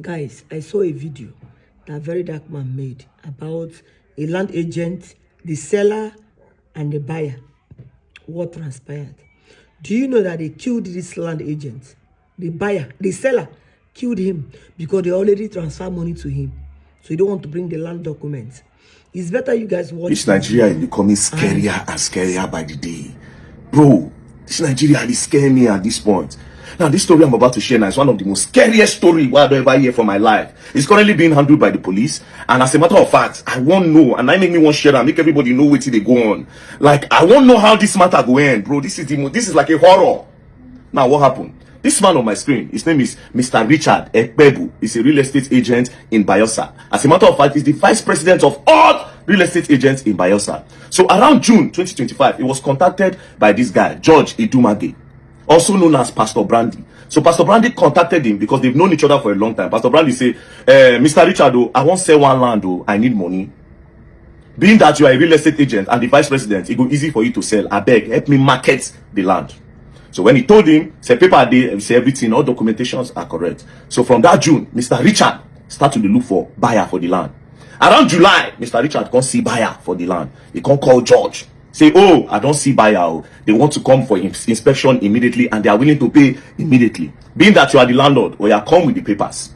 Guys, I saw a video that Very Dark Man made about a land agent, the seller, and the buyer. What transpired? Do you know that they killed this land agent? The buyer, the seller, killed him because they already transferred money to him. So you don't want to bring the land documents. It's better you guys watch. This Nigeria is becoming scarier and scarier by the day. Bro, this Nigeria is scaring me at this point. Now, this story I'm about to share now is one of the most scariest stories I've ever heard for my life. It's currently being handled by the police. And as a matter of fact, I won't know. And I make me want to share and make everybody know what they go on. Like, I won't know how this matter go end, bro. This is like a horror. Now, what happened? This man on my screen, his name is Mr. Richard Ekpebu. He's a real estate agent in Bayelsa. As a matter of fact, he's the vice president of all real estate agents in Bayelsa. So around June 2025, he was contacted by this guy, George Idumage, also known as Pastor Brandy. So Pastor Brandy contacted him because they've known each other for a long time. Pastor Brandy said, Mr. Richard, I won't sell one land, I need money. Being that you are a real estate agent and the vice president, it go easy for you to sell. I beg, help me market the land. So when he told him, say paper day, say everything, all documentations are correct. So from that June, Mr. Richard started to look for buyer for the land. Around July, Mr. Richard can't see buyer for the land. He can't call George. Say, oh, I don't see buyer. They want to come for inspection immediately and they are willing to pay immediately. Being that you are the landlord, or you are come with the papers.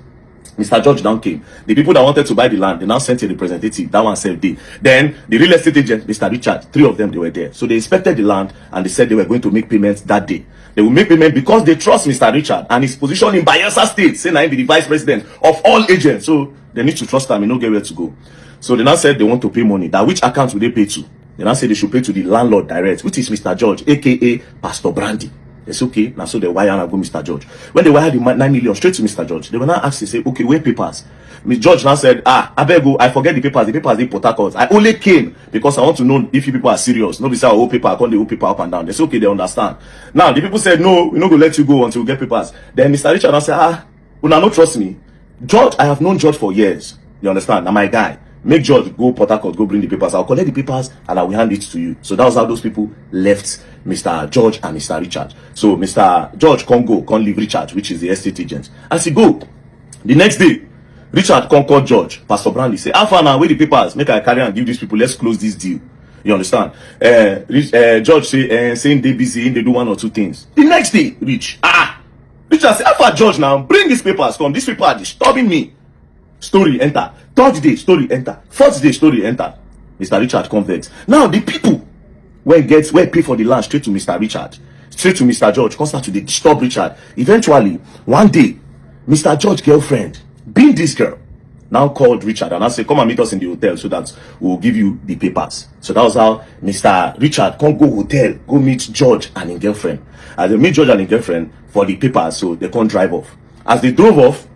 Mr. George now came. The people that wanted to buy the land, they now sent a representative. That one said they. Then the real estate agent, Mr. Richard, 3 of them, they were there. So they inspected the land and they said they were going to make payments that day. They will make payment because they trust Mr. Richard and his position in Bayelsa State, saying I be the vice president of all agents. So they need to trust him and know get where to go. So they now said they want to pay money. That which account will they pay to? They now said they should pay to the landlord direct, which is Mr. George, aka Pastor Brandy. It's okay. Now so they wire and go Mr. George. When they wired the 9 million straight to Mr. George, they were now asked to say, okay, where papers? Mr. George now said, I beg you, I forget the papers. The papers they Port Harcourt. I only came because I want to know if you people are serious. Nobody say, oh, paper, I can't do paper up and down. They say, okay, they understand. Now the people said, no, we're not gonna let you go until we get papers. Then Mr. Richard now said, you now not trust me. George, I have known George for years. You understand? Now my guy. Make George go Port Harcourt, go bring the papers. I'll collect the papers and I will hand it to you. So that was how those people left Mr. George and Mr. Richard. So Mr. George can't leave Richard, which is the estate agent. As he go, the next day, Richard can't call George. Pastor Brandy say, how far now, where the papers? Make I carry and give these people, let's close this deal. You understand? George say, saying they busy, they do 1 or 2 things. The next day, Richard say, how far George now, bring these papers, come. These people are disturbing me. Story enter. 3rd day, story enter. 4th day, story enter. Mr. Richard converts. Now the people where pay for the land straight to Mr. Richard, straight to Mr. George, start to disturb Richard. Eventually, one day, Mr. George's girlfriend, being this girl, now called Richard and I said, come and meet us in the hotel so that we'll give you the papers. So that was how Mr. Richard can't go hotel, go meet George and his girlfriend. As they meet George and his girlfriend for the papers, so they can't drive off. As they drove off,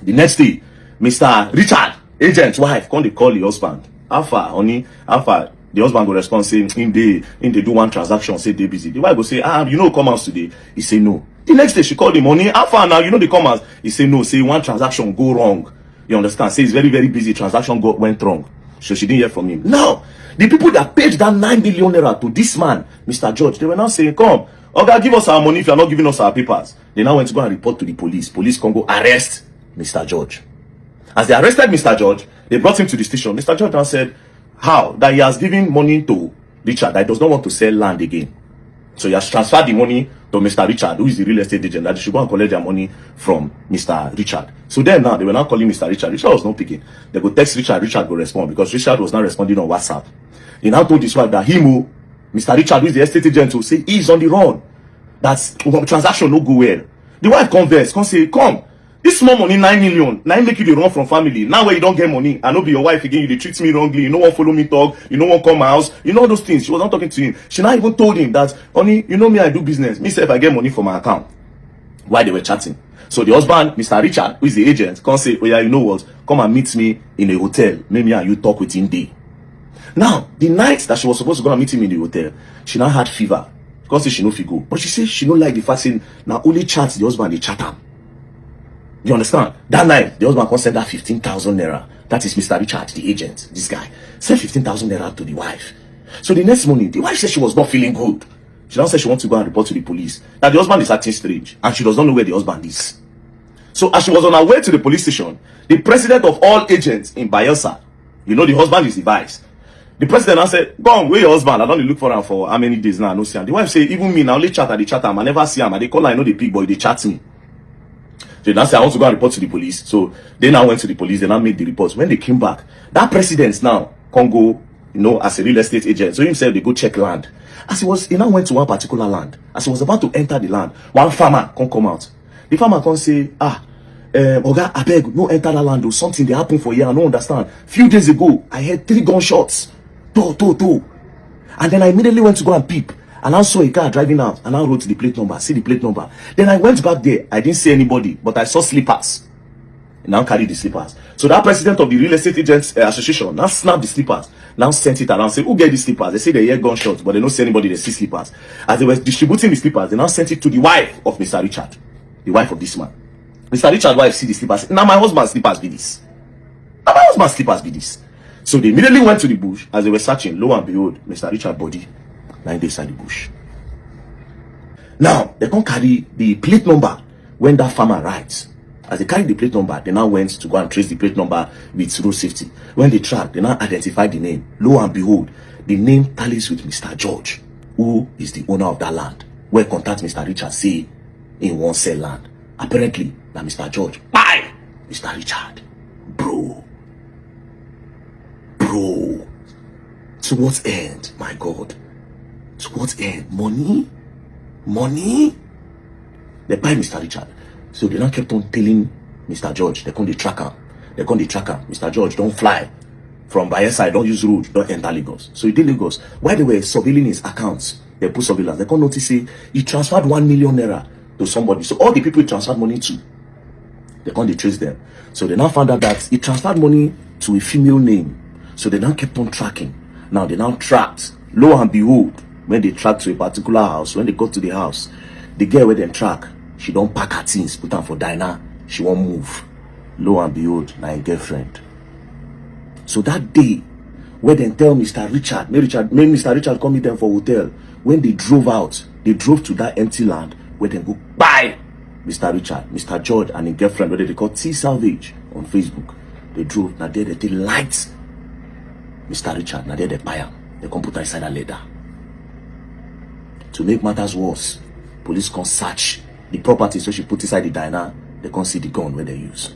the next day, Mr. Richard, agent's wife, come they call the husband. Alpha, honey, Alpha, the husband go respond saying, in they do one transaction, say they busy. The wife go say, come out today. He say no. The next day she called him, honey, Alpha, now they come out. He say no, say one transaction go wrong. You understand? Say it's very, very busy. Transaction went wrong. So she didn't hear from him. Now, the people that paid that 9 million naira to this man, Mr. George, they were now saying, come, okay, give us our money if you're not giving us our papers. They now went to go and report to the police. Police can go arrest Mr. George. As they arrested Mr. George, they brought him to the station. Mr. George now said, how? That he has given money to Richard, that he does not want to sell land again. So he has transferred the money to Mr. Richard, who is the real estate agent, that they should go and collect their money from Mr. Richard. So then now, they were now calling Mr. Richard. Richard was not picking. They go text Richard, Richard go respond, because Richard was not responding on WhatsApp. He now told his wife that Mr. Richard, who is the estate agent, will say he's on the run. That transaction no go well. The wife converse, come say, come. This small money, 9 million, now make you the run from family. Now where you don't get money, I know be your wife again, you they treat me wrongly, you no one follow me talk, you no one come my house, you know all those things. She was not talking to him. She now even told him that, honey, you know me, I do business. Me say if I get money from my account. While they were chatting. So the husband, Mr. Richard, who is the agent, can say, oh yeah, you know what? Come and meet me in a hotel. Maybe and you talk with him day. Now, the night that she was supposed to go and meet him in the hotel, she now had fever. Because she no fit go. But she said she don't like the fact saying now only chat the husband, they chat him. You understand? That night, the husband can send her 15,000 naira. That is Mr. Richard, the agent, this guy. Send 15,000 naira to the wife. So the next morning, the wife said she was not feeling good. She now said she wants to go and report to the police. That the husband is acting strange. And she does not know where the husband is. So as she was on her way to the police station, the president of all agents in Bayelsa, you know the husband is the vice. The president now said, go on, where your husband? I don't look for him for how many days now, I no see him. The wife say, even me, now only chat at the chat him, I never see him. And they call, I know the big boy, they chat me. So they now say, I want to go and report to the police. So they now went to the police, they now made the reports. When they came back, that president now, Congo, you know, as a real estate agent, so himself, they go check land. As he now went to one particular land. As he was about to enter the land, one farmer can come out. The farmer can say, Oga, I beg, no enter that land, or something they happen for here, I don't understand. Few days ago, I heard 3 gunshots. And then I immediately went to go and peep. And I saw a car driving out. And I wrote the plate number, see the plate number. Then I went back there. I didn't see anybody, but I saw slippers. And now carried the slippers. So that president of the Real Estate Agents Association now snapped the slippers. Now sent it around, say, who get the slippers? They say they hear gunshots, but they don't see anybody, they see slippers. As they were distributing the slippers, they now sent it to the wife of Mr. Richard. The wife of this man. Mr. Richard's wife see the slippers. Now my husband's slippers be this. Now my husband's slippers be this. So they immediately went to the bush. As they were searching, lo and behold, Mr. Richard's body lying inside the bush. Now, they can't carry the plate number when that farmer rides. As they carried the plate number, they now went to go and trace the plate number with road safety. When they tracked, they now identified the name. Lo and behold, the name tallies with Mr. George, who is the owner of that land. Where contact Mr. Richard say in one sell land. Apparently, that Mr. George, bye, Mr. Richard, bro. To what end, my God? To what end? Money? They buy Mr. Richard. So they now kept on telling Mr. George, they come the tracker. Mr. George, don't fly from Bayelsa, don't use road, don't enter Lagos. So he did Lagos. While they were surveilling his accounts, they put surveillance. They can't notice he transferred 1 million naira to somebody. So all the people he transferred money to, they can't trace them. So they now found out that he transferred money to a female name. So they now kept on tracking. Now they now tracked. Lo and behold, when they tracked to a particular house, when they got to the house, the girl where they track, she don't pack her things, put them for diner, she won't move. Lo and behold, my girlfriend. So that day, when they tell Mr. Richard, may Mr. Richard come meet them for hotel. When they drove out, they drove to that empty land where they go buy Mr. Richard, Mr. George and his girlfriend, where they call T Salvage on Facebook. They drove, now there they light Mr. Richard, now there they buy him. They come put her inside a leather. To make matters worse, police can search the property, so she put inside the diner. They can't see the gun where they use.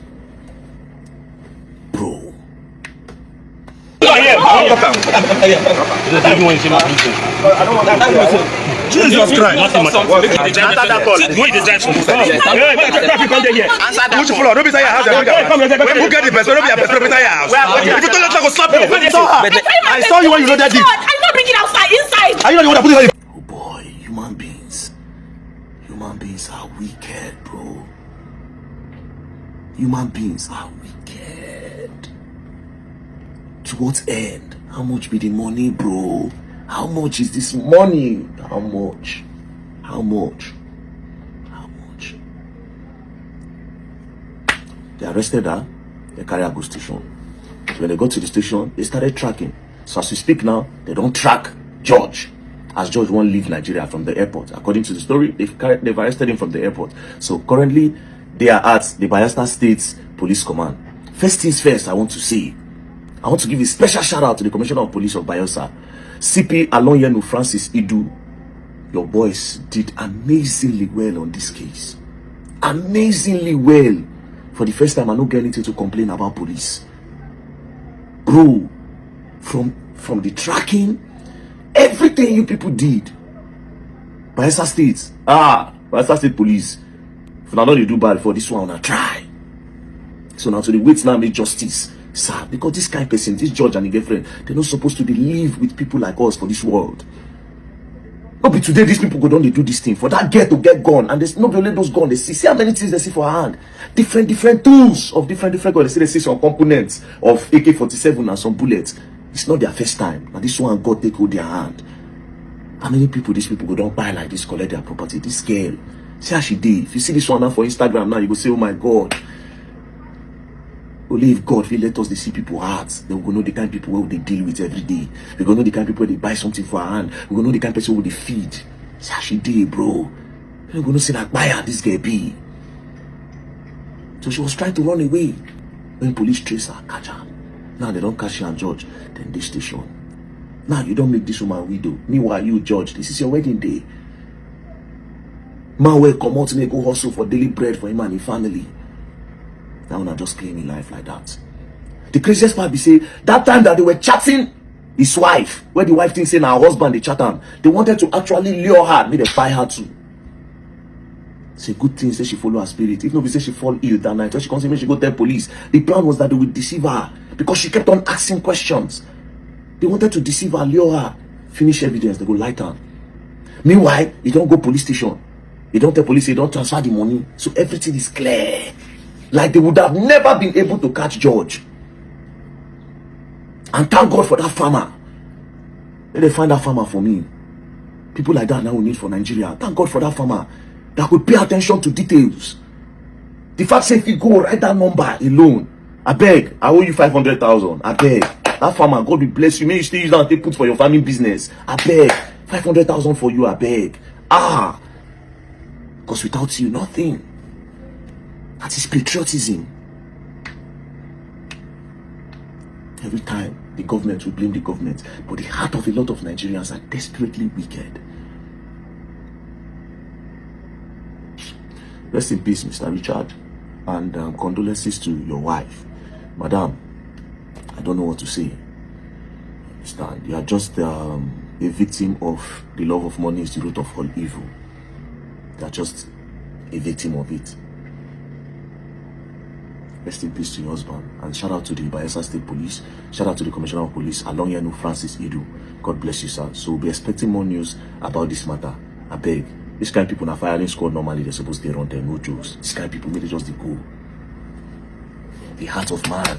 Bro. Jesus Christ. I saw you when you loaded it. I'm not bringing outside, inside. Are you not the one that put it inside? Oh boy, human beings are wicked, bro. Human beings are wicked. To what end? How much be the money, bro? How much is this money? How much? They arrested her. They carry her to the station. So when they got to the station, they started tracking. So as we speak now, they don't track George. As George won't leave Nigeria from the airport. According to the story, they've arrested him from the airport. So currently, they are at the Bayelsa State Police Command. First things first, I want to give a special shout out to the Commissioner of Police of Bayelsa, CP Alonyenu Francis Idu. Your boys did amazingly well on this case. Amazingly well. For the first time, I don't get anything to complain about police. Bro, from the tracking, everything you people did. Bayelsa State Police. If I know they do bad for this one, I try. So now to the wait now make justice. Sir, because this kind of person, this George and his girlfriend, they're not supposed to live with people like us for this world. Not be today, these people go down, they do this thing. For that girl to get gone, and there's not only those guns they see. See how many things they see for her hand. Different tools of different guns. They see some components of AK-47 and some bullets. It's not their first time. Now this one God take hold their hand. How many people these people go down buy like this, collect their property? This girl, see how she did. If you see this one now for Instagram now, you go say, oh my God. Only if God will let us they see people hearts, then we will know the kind of people who they deal with every day. We will know the kind of people where they buy something for her hand. We will know the kind of person who they feed. See how she did, bro. We will not say that buyer this girl be. So she was trying to run away. When police trace her, catch her. Now they don't catch her and judge. Then this station. Now you don't make this woman widow. Meanwhile, you judge. This is your wedding day. Man will come out to go hustle for daily bread for him and his family. Now one just claiming life like that. The craziest part be say that time that they were chatting his wife, where the wife thinks saying her husband they chat him, they wanted to actually lure her, make them buy her too. It's a good thing say she follow her spirit. If not, say she fall ill that night, when she comes in, she go tell police. The plan was that they would deceive her because she kept on asking questions. They wanted to deceive her, lure her, finish evidence, they go light her. Meanwhile, you don't go police station. You don't tell police, you don't transfer the money. So everything is clear. Like they would have never been able to catch George. And thank God for that farmer. Let them find that farmer for me. People like that now we need for Nigeria. Thank God for that farmer that could pay attention to details. The fact say if you go write that number alone, I beg, I owe you 500,000. I beg. That farmer, God will bless you. May you still use that and take put for your family business. I beg. 500,000 for you, I beg. Because without you, nothing. That is patriotism. Every time the government will blame the government, but the heart of a lot of Nigerians are desperately wicked. Rest in peace, Mr. Richard, and condolences to your wife. Madam, I don't know what to say. Understand? You are just a victim of the love of money is the root of all evil. You are just a victim of it. Rest in peace to your husband. And shout out to the Bayelsa State Police. Shout out to the Commissioner of Police, Alongyanu Francis Idu. God bless you, sir. So we'll be expecting more news about this matter. I beg. This kind of people in a firing squad normally they're supposed to run them, no jokes. This kind of people, maybe just the go. The heart of man.